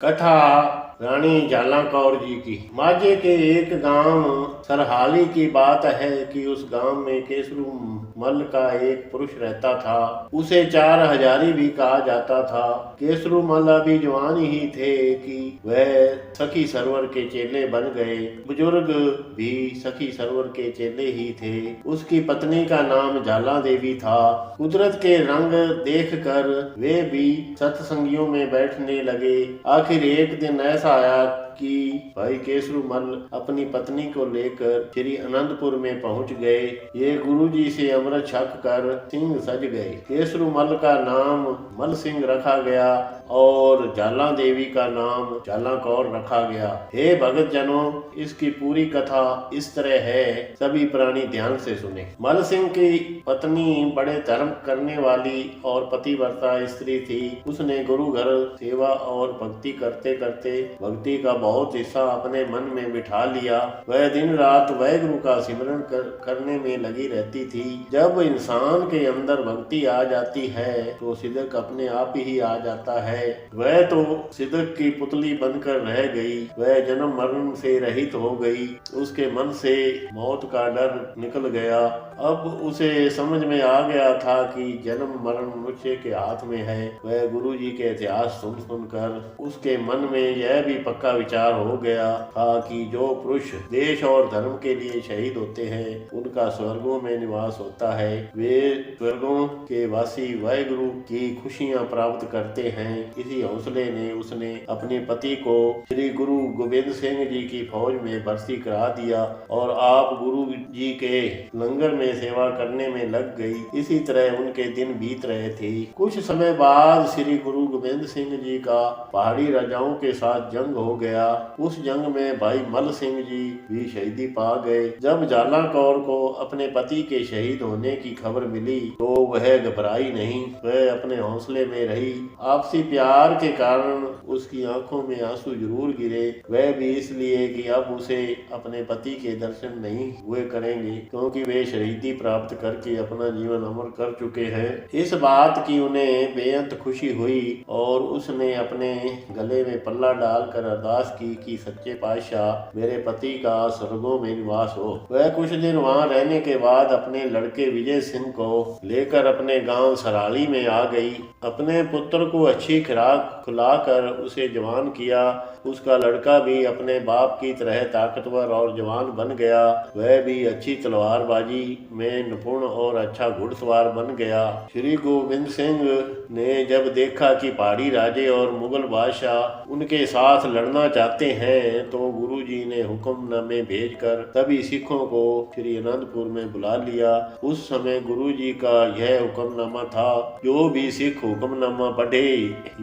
कथा रानी जाला कौर जी की। माझे के एक गांव सरहाली की बात है कि उस गांव में केसरू मल का एक पुरुष रहता था। उसे 4 हजारी भी कहा जाता था। केसरू मल अभी जवान ही थे कि वह सखी सरवर के चेले बन गए। बुजुर्ग भी सखी सरवर के चेले ही थे। उसकी पत्नी का नाम जाला देवी था। कुदरत के रंग देखकर वे भी सत्संगियों में बैठने लगे। आखिर एक दिन ऐसा आया कि भाई केसरू मल अपनी पत्नी को लेकर श्री अनंतपुर में पहुंच गए। ये गुरु जी से अमृत छक कर सिंह सज गए। केसरू मल का नाम मल सिंह रखा गया और जाला देवी का नाम जाला कौर रखा गया। हे भगत जनों, इसकी पूरी कथा इस तरह है, सभी प्राणी ध्यान से सुने। मल सिंह की पत्नी बड़े धर्म करने वाली और पतिव्रता स्त्री थी। उसने गुरु घर सेवा और भक्ति करते करते भक्ति का बहुत हिस्सा अपने मन में बिठा लिया। वह दिन रात वाहिगुरु का सिमरन करने में लगी रहती थी। जब इंसान के अंदर भक्ति आ जाती है तो सिदक अपने आप ही आ जाता है। वह तो सिदक की पुतली बनकर रह गई। वह जन्म मरण से रहित हो गई। उसके मन से मौत का डर निकल गया। अब उसे समझ में आ गया था कि जन्म मरण मनुष्य के हाथ में है। वह गुरु जी के इतिहास सुन सुनकर उसके मन में यह भी पक्का विचार हो गया था कि जो पुरुष देश और धर्म के लिए शहीद होते हैं उनका स्वर्गों में निवास होता है। वे स्वर्गों के वासी वाहिगुरु की खुशियां प्राप्त करते हैं। इसी हौसले ने उसने अपने पति को श्री गुरु गोविंद सिंह जी की फौज में भर्ती करा दिया और आप गुरु जी के लंगर में सेवा करने में लग गई। इसी तरह उनके दिन बीत रहे थे। कुछ समय बाद श्री गुरु गोविंद सिंह जी का पहाड़ी राजाओं के साथ जंग हो गया। उस जंग में भाई मल सिंह जी भी शहीदी पा गए। जब जाला कौर को अपने पति के शहीद होने की खबर मिली तो वह घबराई नहीं। वह अपने हौसले में रही। आपसी प्यार के कारण उसकी आंखों में आंसू जरूर गिरे। वह भी इसलिए कि अब उसे अपने पति के दर्शन नहीं हुए करेंगे, क्योंकि वे शहीदी प्राप्त करके अपना जीवन अमर कर चुके हैं। इस बात की उन्हें बेअंत खुशी हुई और उसने अपने गले में पल्ला डालकर अरदास की कि सच्चे पातशाह मेरे पति का स्वर्गों में निवास हो। वह कुछ दिन वहां रहने के बाद अपने लड़के विजय सिंह को लेकर अपने गांव सराली में आ गई। अपने पुत्र को अच्छी खुराक खिलाकर उसे जवान किया। उसका लड़का भी अपने बाप की तरह ताकतवर और जवान बन गया। वह भी अच्छी तलवारबाजी में निपुण और अच्छा घुड़सवार बन गया। श्री गोविंद सिंह ने जब देखा कि पहाड़ी राजे और मुगल बादशाह उनके साथ लड़ना चाहते हैं तो गुरु जी ने हुक्मनामे भेजकर सभी सिखों को श्री अनंतपुर में बुला लिया। उस समय गुरु जी का यह हुक्मनामा था, जो भी सिख हुक्मनामा पढ़े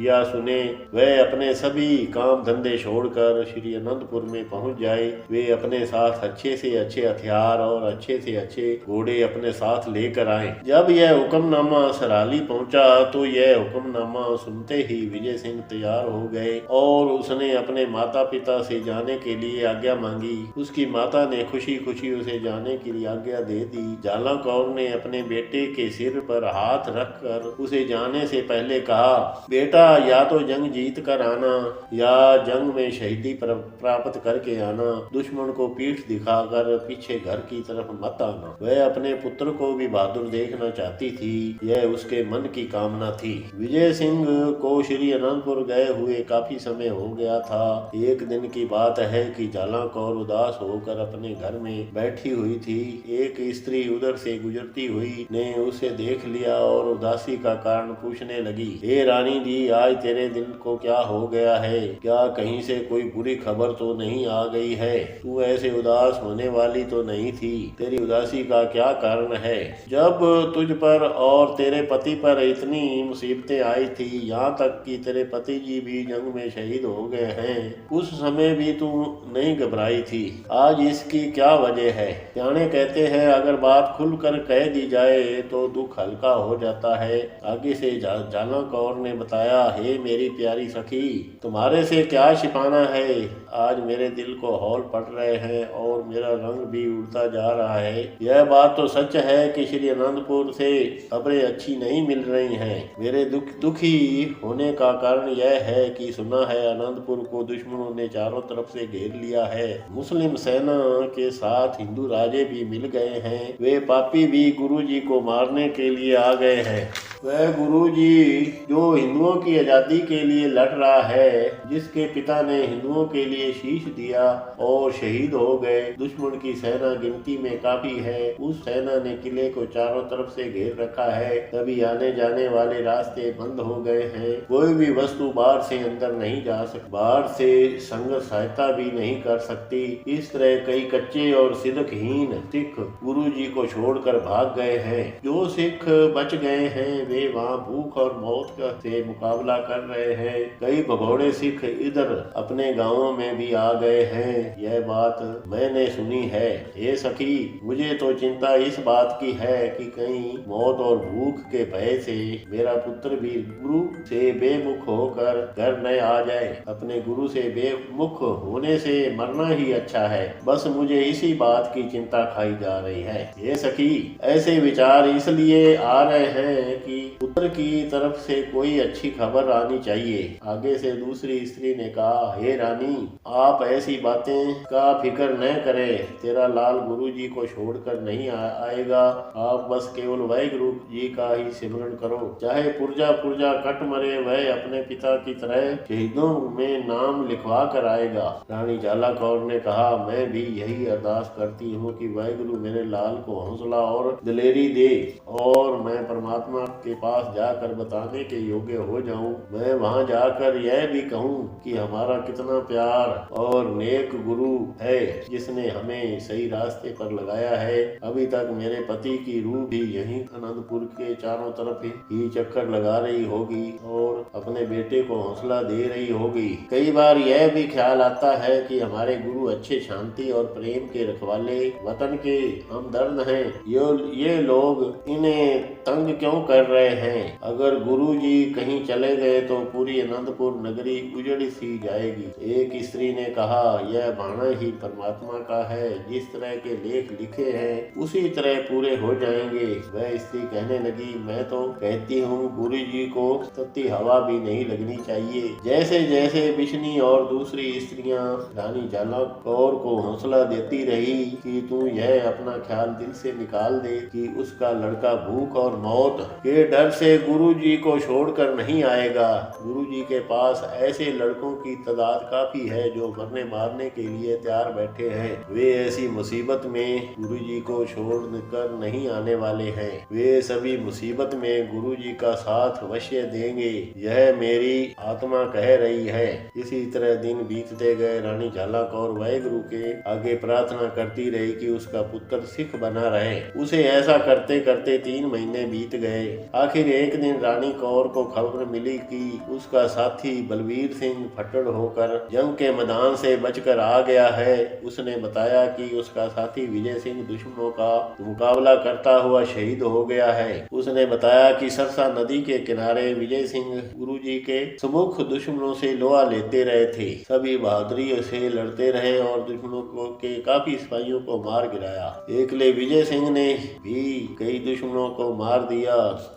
या सुने वह अपने सभी काम धंधे छोड़कर श्री अनंतपुर में पहुंच जाए। वे अपने साथ अच्छे से अच्छे हथियार और अच्छे से अच्छे घोड़े अपने साथ लेकर आए। जब यह हुक्मनामा सराली पहुंचा तो यह हुक्मनामा सुनते ही विजय सिंह तैयार हो गए और उसने अपने माता पिता से जाने के लिए आज्ञा मांगी। उसकी माता ने खुशी खुशी उसे जाने के लिए आज्ञा दे दी। जाला कौर ने अपने बेटे के सिर पर हाथ रखकर उसे जाने से पहले कहा, बेटा या तो जंग जीत कर आना या जंग में शहीदी प्राप्त करके आना। दुश्मन को पीठ दिखाकर पीछे घर की तरफ मत आना। वह अपने पुत्र को भी बहादुर देखना चाहती थी। यह उसके मन की कामना थी। विजय सिंह को श्री अनंतपुर गए हुए काफी समय हो गया था। एक दिन की बात है कि जाला कौर उदास होकर अपने घर में बैठी हुई थी। एक स्त्री उधर से गुजरती हुई ने उसे देख लिया और उदासी का कारण पूछने लगी, हे रानी जी, आज तेरे दिल को क्या हो गया है? क्या कहीं से कोई बुरी खबर तो नहीं आ गई है? तू ऐसे उदास होने वाली तो नहीं थी। तेरी उदासी का क्या कारण है? जब तुझ पर और तेरे पति पर इतनी मुसीबतें आई थी, यहाँ तक कि तेरे पति जी भी जंग में शहीद हो गए हैं, उस समय भी तू नहीं घबराई थी, आज इसकी क्या वजह है? सियाने कहते हैं अगर बात खुलकर कह दी जाए तो दुख हल्का हो जाता है। आगे से जाला कौर ने बताया, हे मेरी प्यारी सखी, तुम्हारे से क्या छिपाना है? आज मेरे दिल को हौल पड़ रहे हैं और मेरा रंग भी उड़ता जा रहा है। यह बात तो सच है कि श्री अनंतपुर से खबरें अच्छी नहीं मिल रही हैं। मेरे दुखी होने का कारण यह है कि सुना है अनंतपुर को दुश्मनों ने चारों तरफ से घेर लिया है। मुस्लिम सेना के साथ हिंदू राजे भी मिल गए हैं। वे पापी भी गुरुजी को मारने के लिए आ गए हैं। वह गुरुजी जो हिंदुओं की आजादी के लिए लड़ रहा है, जिसके पिता ने हिंदुओं के लिए शीश दिया और शहीद हो गए, दुश्मन की सेना गिनती में काफी है, उस सेना ने किले को चारों तरफ से घेर रखा है। तभी आने जाने वाले रास्ते बंद हो गए हैं। कोई भी वस्तु बाहर से अंदर नहीं जा सकती, बाहर से संग सहायता भी नहीं कर सकती। इस तरह कई कच्चे और सिदकहीन सिख गुरुजी को छोड़कर भाग गए हैं। जो सिख बच गए हैं वे वहाँ भूख और मौत से मुकाबला कर रहे हैं। कई भगोड़े सिख इधर अपने गांवों में भी आ गए हैं। यह बात मैंने सुनी है। ये सखी, मुझे तो चिंता इस बात की है कि कहीं मौत और भूख के भय से मेरा पुत्र भी गुरु से बेमुख होकर घर न आ जाए। अपने गुरु से बेमुख होने से मरना ही अच्छा है। बस मुझे इसी बात की चिंता खाई जा रही है। ये सखी, ऐसे विचार इसलिए आ रहे हैं कि पुत्र की तरफ से कोई अच्छी खबर आनी चाहिए। आगे से दूसरी स्त्री ने कहा, हे रानी, आप ऐसी बातें का फिक्र न करें। तेरा लाल गुरुजी को छोड़कर नहीं आएगा। आप बस केवल वाहिगुरु जी का ही सिमरन करो। चाहे पुर्जा पुर्जा कट मरे, वह अपने पिता की तरह शहीदों में नाम लिखवा कर आएगा। रानी जाला कौर ने कहा, मैं भी यही अरदास करती हूँ कि वाहिगुरु मेरे लाल को हौसला और दिलेरी दे और मैं परमात्मा के पास जाकर बताने के योग्य हो जाऊं। मैं वहां जाकर यह भी कहूं कि हमारा कितना प्यार और नेक गुरु है, जिसने हमें सही रास्ते पर लगाया है। अभी तक मेरे पति की रूह भी यहीं अनंतपुर के चारों तरफ ही चक्कर लगा रही होगी और अपने बेटे को हौसला दे रही होगी। कई बार यह भी ख्याल आता है कि हमारे गुरु अच्छे शांति और प्रेम के रखवाले, वतन के हमदर्द हैं। ये लोग इन्हें तंग क्यों कर रहे हैं? अगर गुरुजी कहीं चले गए तो पूरी अनंतपुर नगरी उजड़ सी जाएगी। एक स्त्री ने कहा, यह भाना ही परमात्मा का है। जिस तरह के लेख लिखे हैं उसी तरह पूरे हो जाएंगे। वह स्त्री कहने लगी, मैं तो कहती हूँ गुरुजी को तत्ती हवा भी नहीं लगनी चाहिए। जैसे जैसे बिशनी और दूसरी स्त्रियां रानी जाला कौर को हौसला देती रही कि तू यह अपना ख्याल दिल से निकाल दे कि उसका लड़का भूख और मौत के डर से गुरुजी को छोड़कर नहीं आएगा। गुरुजी के पास ऐसे लड़कों की तादाद काफी है जो मरने मारने के लिए तैयार बैठे हैं। वे ऐसी मुसीबत में गुरुजी को छोड़कर नहीं आने वाले हैं। वे सभी मुसीबत में गुरुजी का साथ अवश्य देंगे, यह मेरी आत्मा कह रही है। इसी तरह दिन बीतते गए। रानी जाला कौर वाहिगुरु के आगे प्रार्थना करती रही कि उसका पुत्र सिख बना रहे। उसे ऐसा करते करते 3 महीने बीत गए। आखिर एक दिन रानी कौर को खबर मिली कि उसका साथी बलवीर सिंह फट्टड़ होकर जंग के मैदान से बचकर आ गया है। उसने बताया कि उसका साथी विजय सिंह दुश्मनों का मुकाबला करता हुआ शहीद हो गया है। उसने बताया कि सरसा नदी के किनारे विजय सिंह गुरुजी के सम्मुख दुश्मनों से लोहा लेते रहे थे। सभी बहादुरी से लड़ते रहे और दुश्मनों के काफी सिपाहियों को मार गिराया। एकले विजय सिंह ने भी कई दुश्मनों को मार दिया।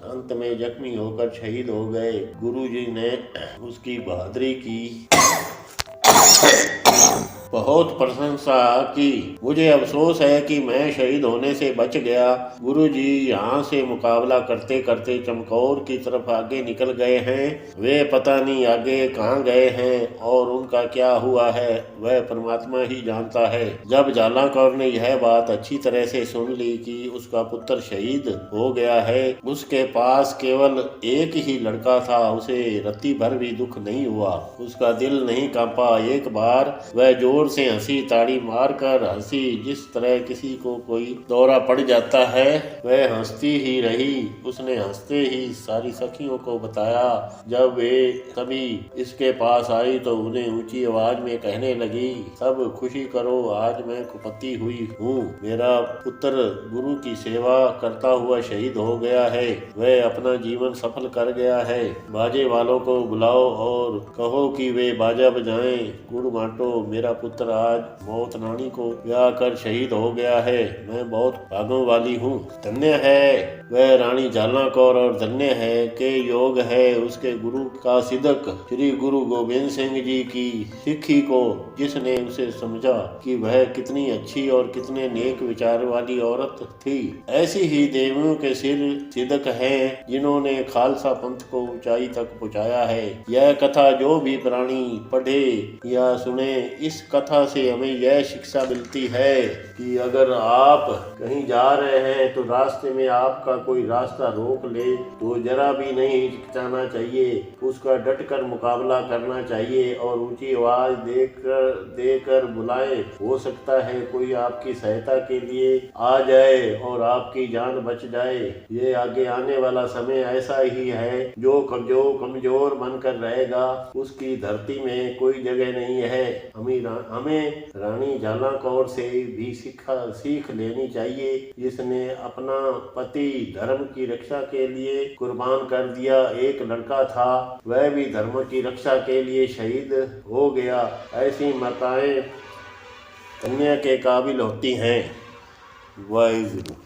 अंत में जख्मी होकर शहीद हो गए। गुरुजी ने उसकी बहादुरी की बहुत प्रशंसा की। मुझे अफसोस है कि मैं शहीद होने से बच गया। गुरुजी यहाँ से मुकाबला करते करते चमकौर की तरफ आगे निकल गए हैं। वे पता नहीं आगे कहाँ गए हैं और उनका क्या हुआ है वह परमात्मा ही जानता है। जब जाला कौर ने यह बात अच्छी तरह से सुन ली कि उसका पुत्र शहीद हो गया है, उसके पास केवल एक ही लड़का था, उसे रत्ती भर भी दुख नहीं हुआ। उसका दिल नहीं कांपा। एक बार वह जोर जोर से हंसी, ताड़ी मारकर हंसी। जिस तरह किसी को कोई दौरा पड़ जाता है वह हंसती ही रही। उसने हंसते ही सारी सखियों को बताया। जब वे सभी इसके पास आई तो उन्हें ऊंची आवाज में कहने लगी, सब खुशी करो, आज मैं कुपति हुई हूँ। मेरा पुत्र गुरु की सेवा करता हुआ शहीद हो गया है। वह अपना जीवन सफल कर गया है। बाजे वालों को बुलाओ और कहो कि वे बाजा बजाएं। गुड़ बांटो, मेरा पुत्र आज मौत रानी को ब्याह कर शहीद हो गया है। मैं बहुत भागों वाली हूँ। धन्य है वह रानी झालना कौर और धन्य है के योग है उसके गुरु का सिदक श्री गुरु गोविंद सिंह जी की सिक्खी को, जिसने उसे समझा कि वह कितनी अच्छी और कितने नेक विचार वाली औरत थी। ऐसी ही देवियों के सिर सिदक हैं जिन्होंने खालसा पंथ को ऊंचाई तक पहुंचाया है। यह कथा जो भी प्राणी पढ़े या सुने, इस कथा से हमें यह शिक्षा मिलती है कि अगर आप कहीं जा रहे हैं तो रास्ते में आपका कोई रास्ता रोक ले तो जरा भी नहीं हिचकिचाना चाहिए। उसका डटकर मुकाबला करना चाहिए और ऊंची आवाज देकर बुलाए। हो सकता है कोई आपकी सहायता के लिए आ जाए और आपकी जान बच जाए। ये आगे आने वाला समय ऐसा ही है। जो कमजोर बनकर रहेगा उसकी धरती में कोई जगह नहीं है। हमें रानी झालना कौर से भी सीख लेनी चाहिए, जिसने अपना पति धर्म की रक्षा के लिए कुर्बान कर दिया। एक लड़का था, वह भी धर्म की रक्षा के लिए शहीद हो गया। ऐसी माताएं कन्या के काबिल होती हैं। वाहिगुरू।